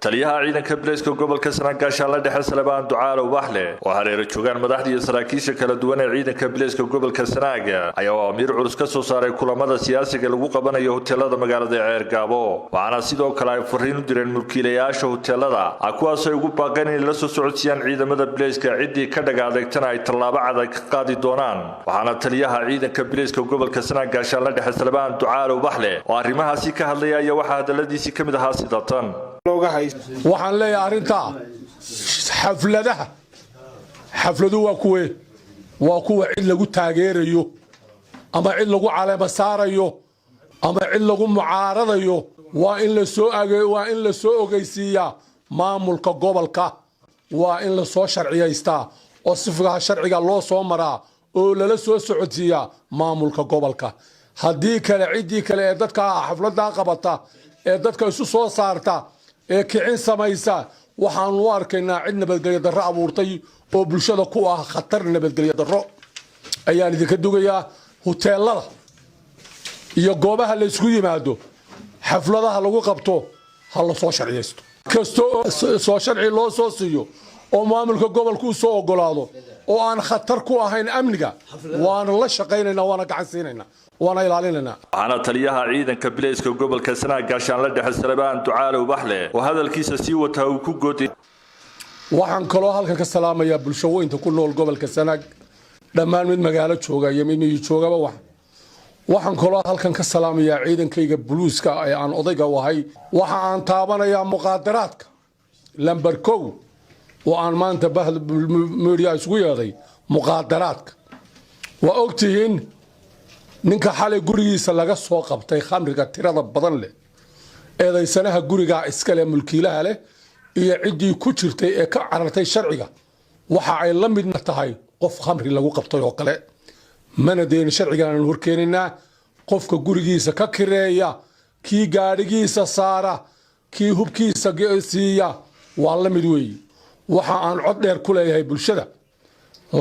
taliyaha ciidanka Booliska gobolka Sanaag dhexe Salebaan Ducaale Ubaxle oo hareer joogan madaxdii iyo saraakiisha kala duwan ee ciidanka Booliska gobolka Sanaag ayaa amiir culus ka soo saaray kulamada siyaasiga lagu qabanayo hoteelada magaalada Ceergaabo waxaana sidoo kale ay fariin u direen mulkiilayaasha hoteelada kuwaas oo ugu baaqeen in la soo socodsiiyaan ciidamada Booliska cidii ka dhagaadagtana ay tallaabo adag ka qaadi doonaan waxaana taliyaha ciidanka Booliska gobolka Sanaag dhexe Salebaan Ducaale Ubaxle oo arrimahaasi ka hadlayay waxa hadaladiisi kamid ahaa sidatan waxaan leeyahay arinta xafladu waa kuwa cid lagu taageerayo ama cid lagu caleema saarayo ama cid lagu mucaaradayo waa in la soo ogeysiiyaa maamulka gobolka waa in la soo sharciyeystaa oo sifaha sharciga loo soo maraa oo lala soo socodsiiyaa maamulka gobolka haddii kale cidii kale ee dadka xafladda qabata ee dadka isu soo saarta ee kicin samaysa waxaan u arkaynaa cid nabadgelyo darro abuurtay oo bulshada ku ah khatar nabadgelyo darro ayaan idinka dugayaa hoteelada iyo goobaha la isku yimaado xafladaha lagu qabto ha la soo sharciyeysto kasto soo sharci loo soo siiyo oo maamulka gobolku soo ogolaado oo aan khatar ku ahayn amniga waana la shaqeynaynaa waana gacan siinaynaa waana ilaalinayna ana taliyaha ciidanka Booliska gobolka Sanaag dhexe Salebaan Ducaale Ubaxle oo hadalkiisa sii wata uu ku gooday waxaan kaloo halkan ka salaamayaa bulshooyinka ku nool gobolka Sanaag dhammaan mid magaalo jooga iyo mid joogaba waxaan kaloo halkan ka salaamayaa ciidankayga booliska ee aan odayga wahay waxa aan taabanayaa muqaadaraadka lambar 1 oo aan maanta media isugu yeeday muqaadaraadka waa ogtihiin ninka xalay gurigiisa laga soo qabtay khamriga tirada badan leh eedaysanaha guriga iska leh mulkiilaha leh iyo cidii ku jirtay ee ka carartay sharciga waxa ay la mid tahay qof khamri lagu qabtay oo kale mana deyn sharcigan horkeenina qofka gurigiisa ka kireeya kii gaadhigiisa saara kii hubkiisa siiya waa la mid weey waxa aan cod dheer ku leeyahay bulshada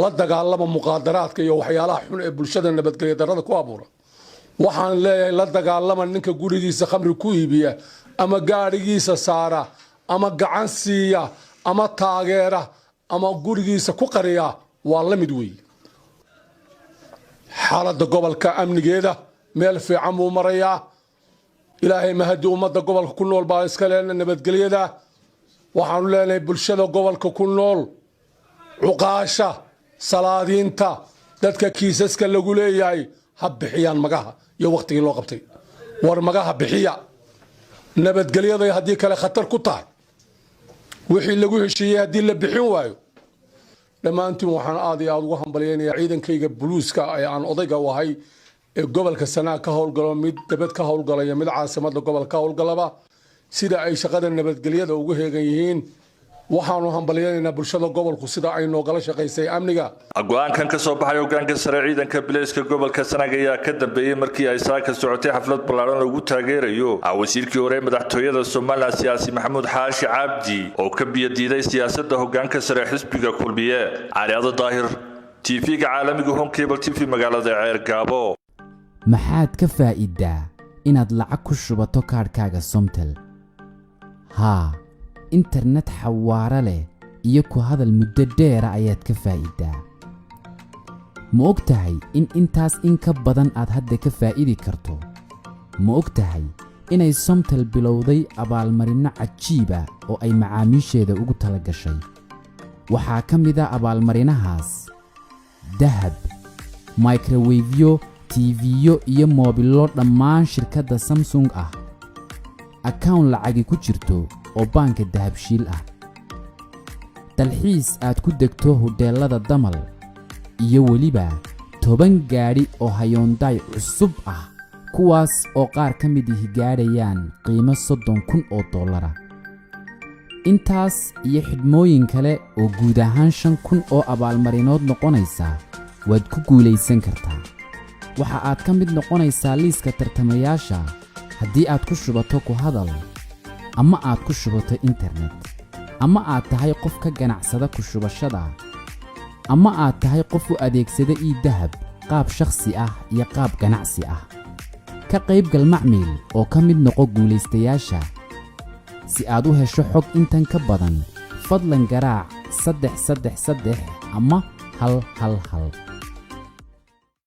la dagaalama muqaadaraadka iyo waxyaalaha xun ee bulshada nabadgelyo darrada ku abuura waxaan leeyahay la dagaalama ninka gurigiisa khamri ku iibiya ama gaadhigiisa saara ama gacan siiya ama taageera ama gurigiisa ku qariya waa la mid weey xaaladda gobolka amnigeeda meel fiican buu marayaa ilaahay mahadi ummadda gobolka ku nool baa iska leena nabadgelyada waxaan leenahay bulshada gobolka ku nool cuqaasha salaadiinta dadka kiisaska lagu leeyahay ha bixiyaan magaha iyo waqtigii loo qabtay war magaha bixiya nabadgelyada haddii kale khatar ku tahay wixii lagu heshiiyay haddii la bixin waayo dhammaantiin waxaan aad iyo aad ugu hambalyeynaya ciidankayga booliska ee aan odayga wahay ee gobolka Sanaag ka howlgalo mid dabad ka howlgalaya mid caasimadda gobolka howlgalaba sida ay shaqada nabadgelyada ugu heegan yihiin waxaanu hambalyeynaa bulshada gobolku sida ay noogala shaqeysay amniga go'aankan ka soo baxay hoggaanka sare ciidanka Booliska gobolka Sanaag ayaa ka dambeeyay markii ay saaka socotay xaflad ballaaran lagu taageerayo wasiirkii hore madaxtooyada Soomaaliya siyaasi Maxamuud Xaashi Cabdi oo ka biyadiiday siyaasadda hoggaanka sare xisbiga kulmiye Cariado Daahir TV-ga caalamiga Home Cable TV magaalada Ceergaabo maxaad ka faa'iidaa inaad lacag ku shubato kaarkaaga Somtel internet xawaare leh iyo ku hadal muddo dheer ayaad ka faa'iidaa ma ogtahay in intaas in ka badan aad hadda ka faa'iidi karto ma ogtahay inay Somtel bilowday abaalmarino cajiib ah oo ay macaamiisheeda ugu tala gashay waxaa ka mid ah abaalmarinahaas dahab microwave TV-yo iyo moobilo dhammaan shirkadda Samsung ah account lacag ku jirto oo banka dahabshiil ah dalxiis aad ku degto hoteelada Damal iyo waliba 10 gaari oo Hyundai cusub ah kuwaas oo qaar ka mid ah gaarayaan qiimo $30,000 intaas iyo xidmooyin kale oo guud ahaan 5,000 oo abaalmarinood noqonaysa waad ku guuleysan kartaa waxa aad ka mid noqonaysaa liiska tartamayaasha haddii aad ku shubato ku hadal ama aad ku shubato internet ama aad tahay qof ka ganacsada ku shubashada ama aad tahay qof u adeegsada dahab qaab shakhsi ah iyo qaab ganacsi ah ka qayb gal macmiil oo ka mid noqo guuleystayaasha si aad u hesho xog intan ka badan fadlan garaac 333 ama 111